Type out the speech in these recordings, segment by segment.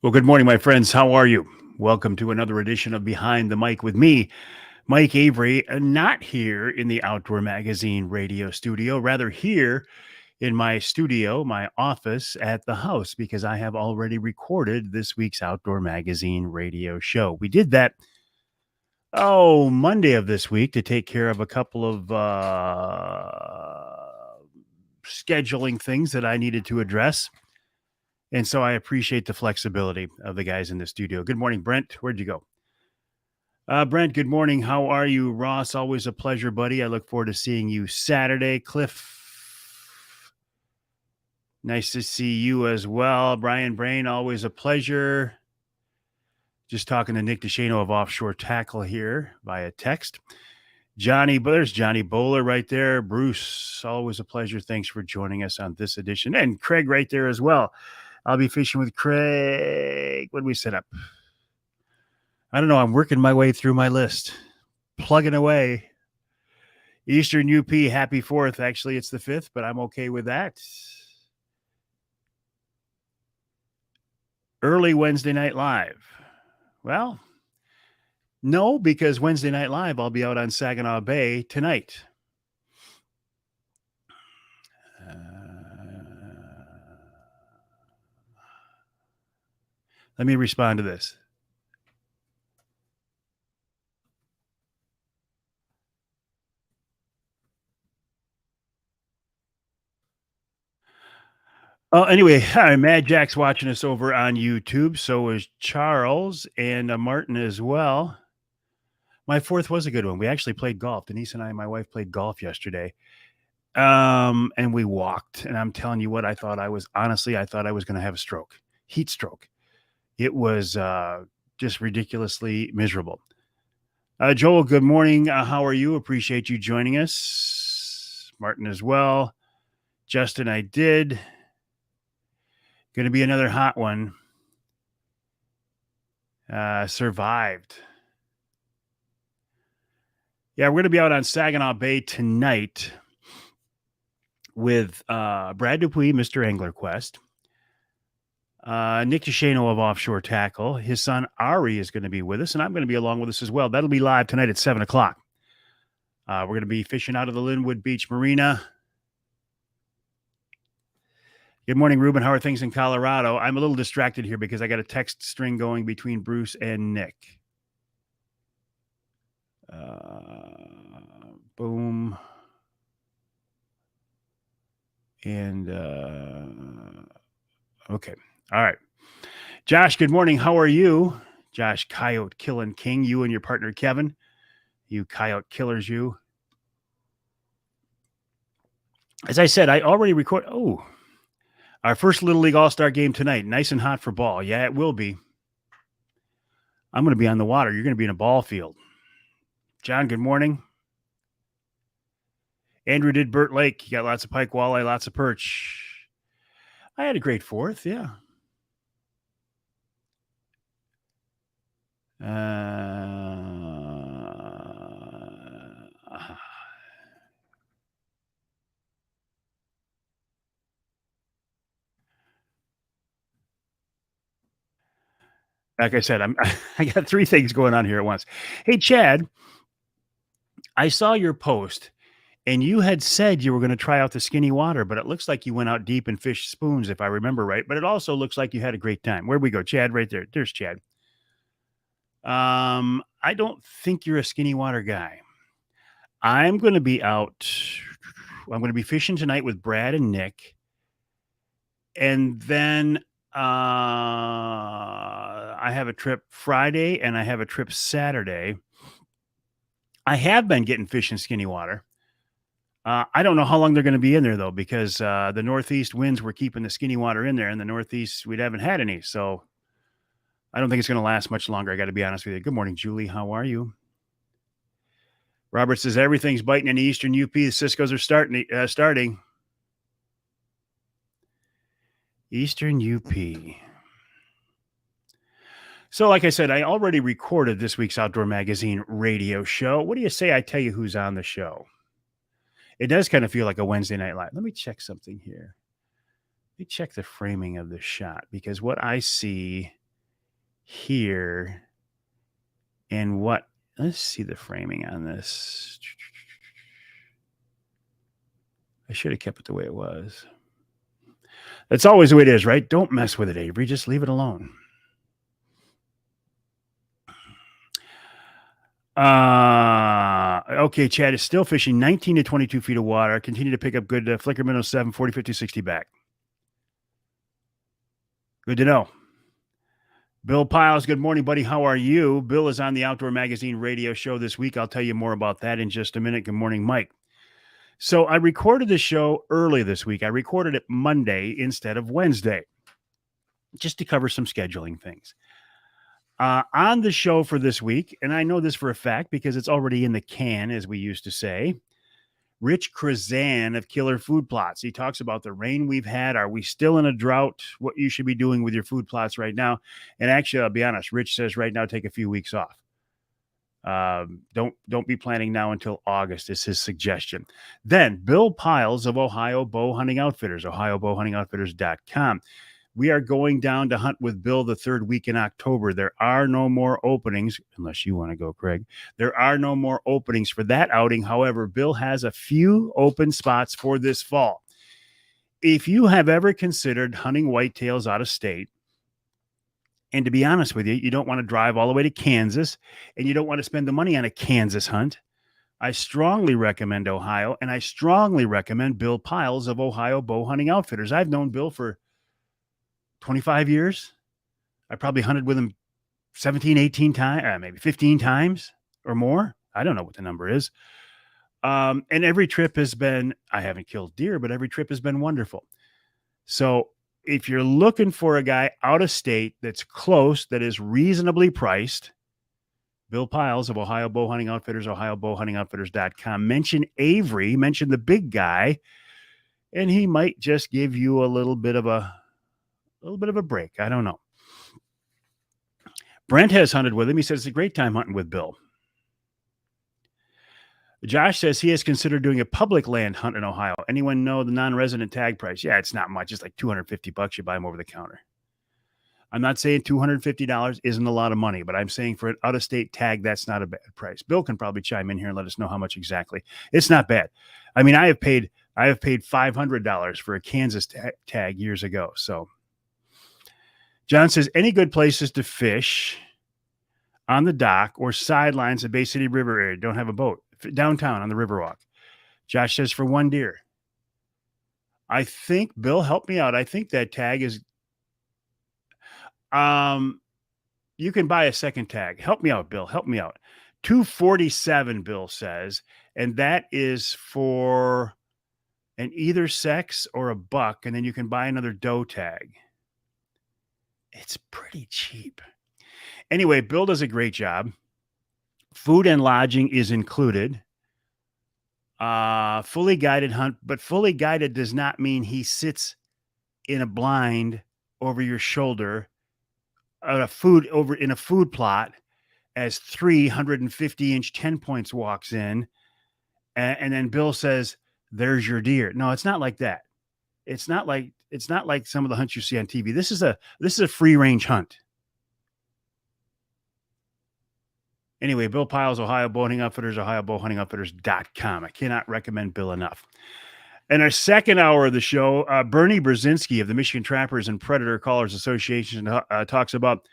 Well, good morning, my friends. How are you? Welcome to another edition of Behind the Mic with me, Mike Avery. Not here in the Outdoor Magazine radio studio, rather here in my studio, my office at the house, because I have already recorded this week's Outdoor Magazine radio show. We did that, Monday of this week to take care of a couple of scheduling things that I needed to address. And so I appreciate the flexibility of the guys in the studio. Good morning, Brent. Where'd you go? Brent, good morning. How are you? Ross, always a pleasure, buddy. I look forward to seeing you Saturday. Cliff, nice to see you as well. Brian Brain, always a pleasure. Just talking to Nick DeShano of Offshore Tackle here via text. There's Johnny Bowler right there. Bruce, always a pleasure. Thanks for joining us on this edition. And Craig right there as well. I'll be fishing with Craig. What did we set up? I don't know. I'm working my way through my list, plugging away. Eastern UP, happy 4th. Actually, it's the 5th, but I'm okay with that. Early Wednesday Night Live. Well, no, because Wednesday Night Live, I'll be out on Saginaw Bay tonight. Let me respond to this. Oh, anyway, hi, Mad Jack's watching us over on YouTube. So is Charles and Martin as well. My 4th was a good one. We actually played golf. Denise and my wife played golf yesterday. And we walked. And I'm telling you what, I thought I was going to have a stroke, heat stroke. It was just ridiculously miserable. Joel, good morning. How are you? Appreciate you joining us. Martin as well. Justin, I did. Going to be another hot one. Survived. Yeah, we're going to be out on Saginaw Bay tonight with Brad Dupuis, Mr. Angler Quest. Nick DeShano of Offshore Tackle. His son Ari is going to be with us, and I'm going to be along with us as well. That'll be live tonight at 7 o'clock. We're going to be fishing out of the Linwood Beach Marina. Good morning, Ruben. How are things in Colorado? I'm a little distracted here because I got a text string going between Bruce and Nick. Boom. And okay. All right. Josh, good morning. How are you? Josh, Coyote Killing King, you and your partner, Kevin. You coyote killers, you. As I said, I already record. Oh, our first Little League All-Star game tonight. Nice and hot for ball. Yeah, it will be. I'm going to be on the water. You're going to be in a ball field. John, good morning. Andrew did Burt Lake. He got lots of pike, walleye, lots of perch. I had a great 4th, yeah. Like I said, I got 3 things going on here at once. Hey, Chad, I saw your post, and you had said you were going to try out the skinny water, but it looks like you went out deep and fished spoons, if I remember right. But it also looks like you had a great time. Where'd we go? Chad, right there. There's Chad. I don't think you're a skinny water guy. I'm going to be out. I'm going to be fishing tonight with Brad and Nick. And then I have a trip Friday and I have a trip Saturday. I have been getting fish in skinny water. I don't know how long they're going to be in there, though, because the northeast winds were keeping the skinny water in there. In the northeast, we haven't had any. So I don't think it's going to last much longer. I got to be honest with you. Good morning, Julie. How are you? Robert says everything's biting in the Eastern UP. The Cisco's are starting. Eastern UP. So, like I said, I already recorded this week's Outdoor Magazine radio show. What do you say I tell you who's on the show? It does kind of feel like a Wednesday Night Live. Let me check something here. Let me check the framing of the shot, because what I see here. And let's see the framing on this. I should have kept it the way it was. That's always the way it is, right? Don't mess with it, Avery. Just leave it alone. Okay, Chad is still fishing 19 to 22 feet of water. Continue to pick up good flicker minnow 7, 40, 50, 60 back. Good to know. Bill Piles, good morning, buddy. How are you? Bill is on the Outdoor Magazine radio show this week. I'll tell you more about that in just a minute. Good morning, Mike. So I recorded the show early this week. I recorded it Monday instead of Wednesday, just to cover some scheduling things. On the show for this week, and I know this for a fact because it's already in the can, as we used to say, Rich Krazan of Killer Food Plots. He talks about the rain we've had. Are we still in a drought? What you should be doing with your food plots right now. And actually, I'll be honest, Rich says right now, take a few weeks off. Don't be planning now until August is his suggestion. Then Bill Piles of Ohio Bow Hunting Outfitters, ohiobowhuntingoutfitters.com. We are going down to hunt with Bill the third week in October. There are no more openings, unless you want to go, Craig. There are no more openings for that outing. However, Bill has a few open spots for this fall. If you have ever considered hunting whitetails out of state, and to be honest with you, you don't want to drive all the way to Kansas, and you don't want to spend the money on a Kansas hunt, I strongly recommend Ohio, and I strongly recommend Bill Piles of Ohio Bow Hunting Outfitters. I've known Bill for 25 years. I probably hunted with him 17, 18 times, maybe 15 times or more. I don't know what the number is. And every trip has been, I haven't killed deer, but every trip has been wonderful. So if you're looking for a guy out of state that's close, that is reasonably priced, Bill Piles of Ohio Bow Hunting Outfitters, ohiobowhuntingoutfitters.com. Mention Avery, mention the big guy, and he might just give you a little bit of a break. I don't know. Brent has hunted with him. He says it's a great time hunting with Bill. Josh says he has considered doing a public land hunt in Ohio. Anyone know the non-resident tag price? Yeah, it's not much. It's like $250. You buy them over the counter. I'm not saying $250 isn't a lot of money, but I'm saying for an out-of-state tag, that's not a bad price. Bill can probably chime in here and let us know how much exactly. It's not bad. I mean, I have paid $500 for a Kansas tag years ago. So John says, any good places to fish on the dock or sidelines of Bay City River area? Don't have a boat. Downtown on the Riverwalk. Josh says for one deer. I think, Bill, help me out. I think that tag is, you can buy a second tag. Help me out, Bill. Help me out. $247, Bill says, and that is for an either sex or a buck, and then you can buy another doe tag. It's pretty cheap. Anyway, Bill does a great job. Food and lodging is included. Fully guided hunt, but fully guided does not mean he sits in a blind over your shoulder in a food plot as 350-inch 10 points walks in, and then Bill says, "There's your deer." No, it's not like that. It's not like some of the hunts you see on TV. This is a free range hunt. Anyway, Bill Piles, Ohio Bow Hunting Outfitters, ohiobowhuntingoutfitters.com. I cannot recommend Bill enough. In our second hour of the show, Bernie Brzezinski of the Michigan Trappers and Predator Callers Association talks about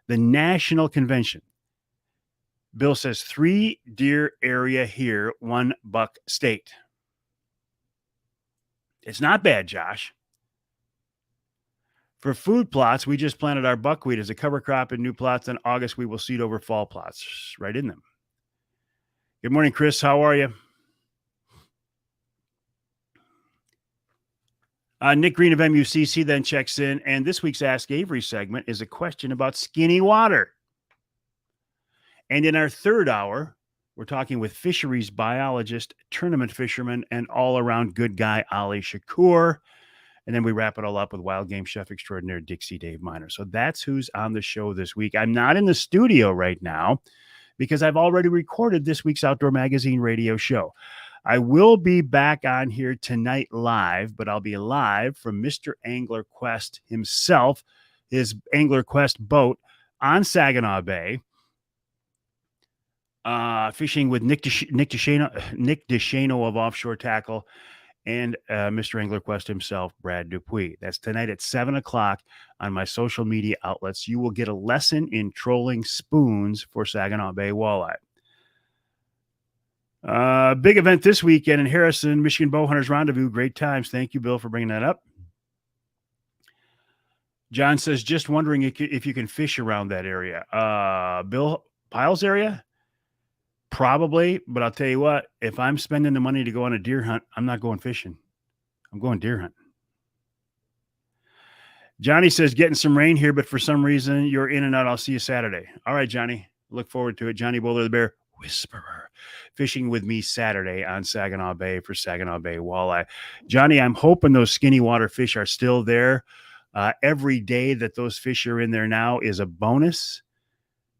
the national convention. Bill says 3 deer area here, 1 buck state. It's not bad, Josh. For food plots, we just planted our buckwheat as a cover crop in new plots. In August, we will seed over fall plots right in them. Good morning, Chris. How are you? Nick Green of MUCC then checks in, and this week's Ask Avery segment is a question about skinny water. And in our third hour, we're talking with fisheries biologist, tournament fisherman, and all-around good guy, Ali Shakur. And then we wrap it all up with wild game chef extraordinaire Dixie Dave Miner. So that's who's on the show this week. I'm not in the studio right now because I've already recorded this week's Outdoor Magazine radio show. I will be back on here tonight live, but I'll be live from Mr. Angler Quest himself, his Angler Quest boat on Saginaw Bay, fishing with Nick DeShano of Offshore Tackle and Mr. Angler Quest himself, Brad Dupuis. That's tonight at 7 o'clock on my social media outlets. You will get a lesson in trolling spoons for Saginaw Bay walleye. Big event this weekend in Harrison, Michigan Bowhunters Rendezvous. Great times. Thank you, Bill, for bringing that up. John says, just wondering if you can fish around that area. Bill Piles area? Probably, but I'll tell you what, if I'm spending the money to go on a deer hunt, I'm not going fishing. I'm going deer hunting. Johnny says, getting some rain here, but for some reason you're in and out. I'll see you Saturday. All right, Johnny. Look forward to it. Johnny Bowler the Bear Whisperer fishing with me Saturday on Saginaw Bay for Saginaw Bay walleye. Johnny, I'm hoping those skinny water fish are still there. Every day that those fish are in there now is a bonus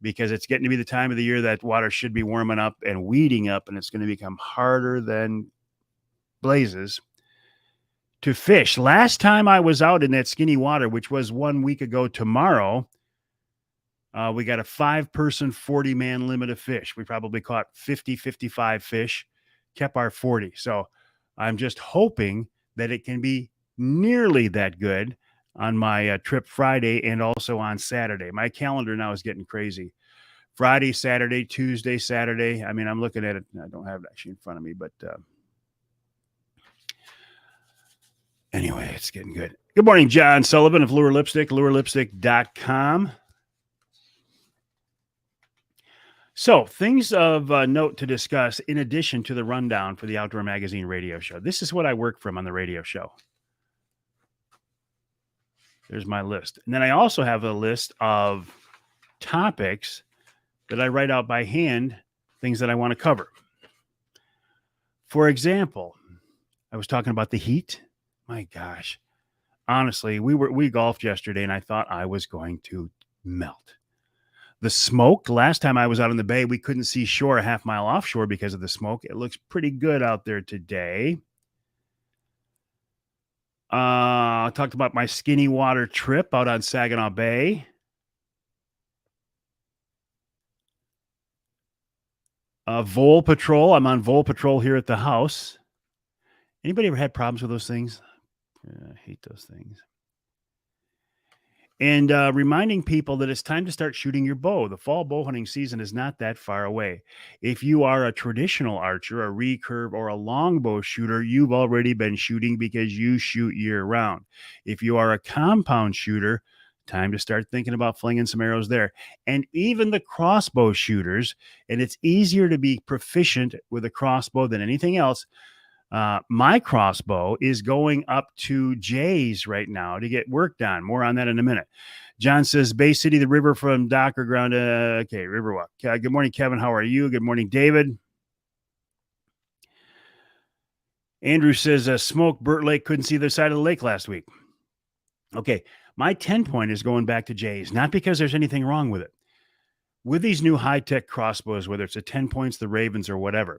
because it's getting to be the time of the year that water should be warming up and weeding up, and it's going to become harder than blazes to fish. Last time I was out in that skinny water, which was 1 week ago tomorrow, we got a 5-person, 40-man limit of fish. We probably caught 50, 55 fish, kept our 40. So I'm just hoping that it can be nearly that good on my trip Friday and also on Saturday. My calendar now is getting crazy. Friday, Saturday, Tuesday, Saturday. I mean, I'm looking at it. I don't have it actually in front of me, but anyway, it's getting good. Good morning, John Sullivan of Lure Lipstick, lurelipstick.com. So, things of note to discuss in addition to the rundown for the Outdoor Magazine radio show. This is what I work from on the radio show. There's my list. And then I also have a list of topics that I write out by hand, things that I want to cover. For example, I was talking about the heat. My gosh. Honestly, we golfed yesterday and I thought I was going to melt. The smoke, last time I was out on the bay, we couldn't see shore a half mile offshore because of the smoke. It looks pretty good out there today. I talked about my skinny water trip out on Saginaw Bay. Vole Patrol. I'm on Vole Patrol here at the house. Anybody ever had problems with those things? I hate those things. And reminding people that it's time to start shooting your bow. The fall bow hunting season is not that far away. If you are a traditional archer, a recurve, or a longbow shooter, you've already been shooting because you shoot year round. If you are a compound shooter, time to start thinking about flinging some arrows there. And even the crossbow shooters, and it's easier to be proficient with a crossbow than anything else. My crossbow is going up to Jay's right now to get work done. More on that in a minute. John says, Bay City, the river from Docker Ground. Okay, Riverwalk. Good morning, Kevin. How are you? Good morning, David. Andrew says, Smoke, Burt Lake couldn't see the side of the lake last week. Okay, my 10-point is going back to Jay's, not because there's anything wrong with it. With these new high-tech crossbows, whether it's a 10 points, the Ravens, or whatever,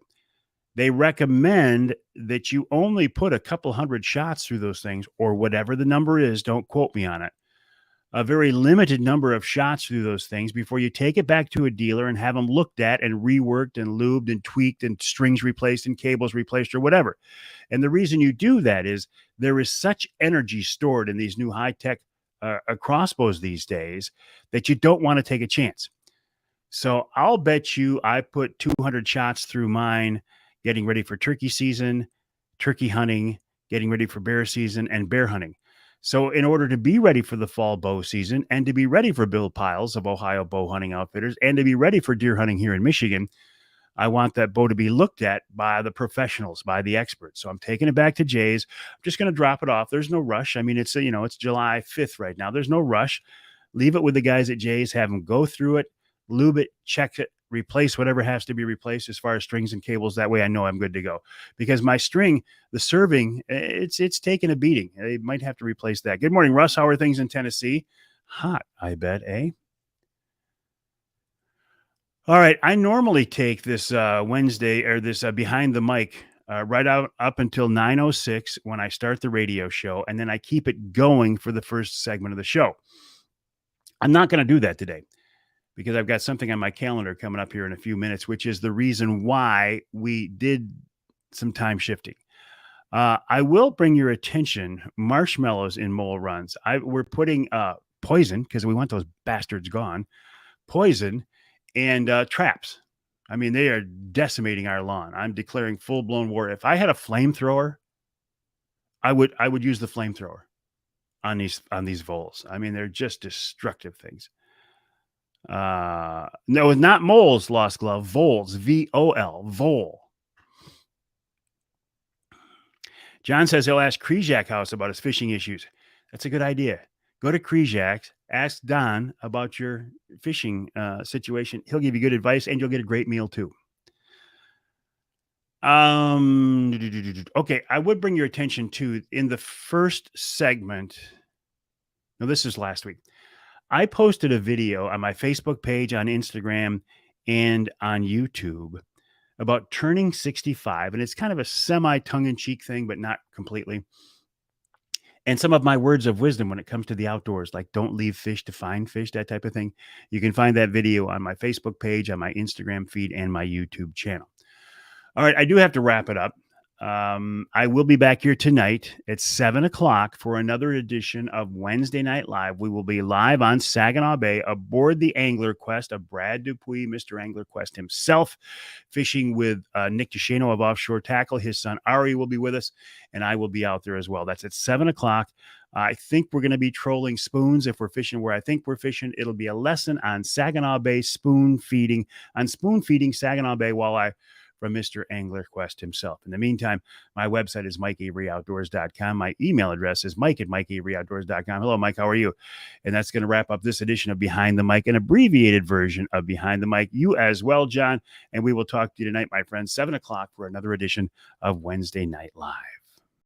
they recommend that you only put a couple hundred shots through those things, or whatever the number is. Don't quote me on it. A very limited number of shots through those things before you take it back to a dealer and have them looked at and reworked and lubed and tweaked and strings replaced and cables replaced or whatever. And the reason you do that is there is such energy stored in these new high-tech crossbows these days that you don't want to take a chance. So I'll bet you I put 200 shots through mine getting ready for turkey season, turkey hunting, getting ready for bear season, and bear hunting. So in order to be ready for the fall bow season and to be ready for Bill Piles of Ohio Bow Hunting Outfitters and to be ready for deer hunting here in Michigan, I want that bow to be looked at by the professionals, by the experts. So I'm taking it back to Jay's. I'm just going to drop it off. There's no rush. I mean, it's July 5th right now. There's no rush. Leave it with the guys at Jay's. Have them go through it, lube it, check it, replace whatever has to be replaced as far as strings and cables. That way I know I'm good to go. Because my string, the serving, it's taking a beating. They might have to replace that. Good morning, Russ. How are things in Tennessee? Hot, I bet, eh? All right. I normally take this Wednesday or this behind the mic right out up until 9:06 when I start the radio show. And then I keep it going for the first segment of the show. I'm not going to do that today. because I've got something on my calendar coming up here in a few minutes, which is the reason why we did some time shifting. I will bring your attention marshmallows in mole runs. We're putting poison, because we want those bastards gone, poison and traps. I mean, they are decimating our lawn. I'm declaring full-blown war. If I had a flamethrower, I would use the flamethrower on these voles. I mean, they're just destructive things. No, not moles, Lost Glove, voles, VOL, vole. John says he'll ask Krizak House about his fishing issues. That's a good idea. Go to Krizak's, ask Don about your fishing situation. He'll give you good advice, and you'll get a great meal too. Okay, I would bring your attention to, in the first segment. No, this is last week. I posted a video on my Facebook page, on Instagram, and on YouTube about turning 65. And it's kind of a semi-tongue-in-cheek thing, but not completely. And some of my words of wisdom when it comes to the outdoors, like don't leave fish to find fish, that type of thing. You can find that video on my Facebook page, on my Instagram feed, and my YouTube channel. All right, I do have to wrap it up. I will be back here tonight at 7 o'clock for another edition of Wednesday Night Live. We will be live on Saginaw Bay aboard the Angler Quest of Brad Dupuis, Mr. Angler Quest himself, fishing with Nick DeShano of Offshore Tackle. His son Ari will be with us, and I will be out there as well. That's at 7 o'clock. I think we're going to be trolling spoons if we're fishing where I think we're fishing. It'll be a lesson on Saginaw Bay spoon feeding, Saginaw Bay walleye from Mr. Angler Quest himself. In the meantime, my website is MikeAveryOutdoors.com. My email address is Mike@MikeAveryOutdoors.com. Hello, Mike. How are you? And that's going to wrap up this edition of Behind the Mic, an abbreviated version of Behind the Mic. You as well, John. And we will talk to you tonight, my friends, 7 o'clock for another edition of Wednesday Night Live.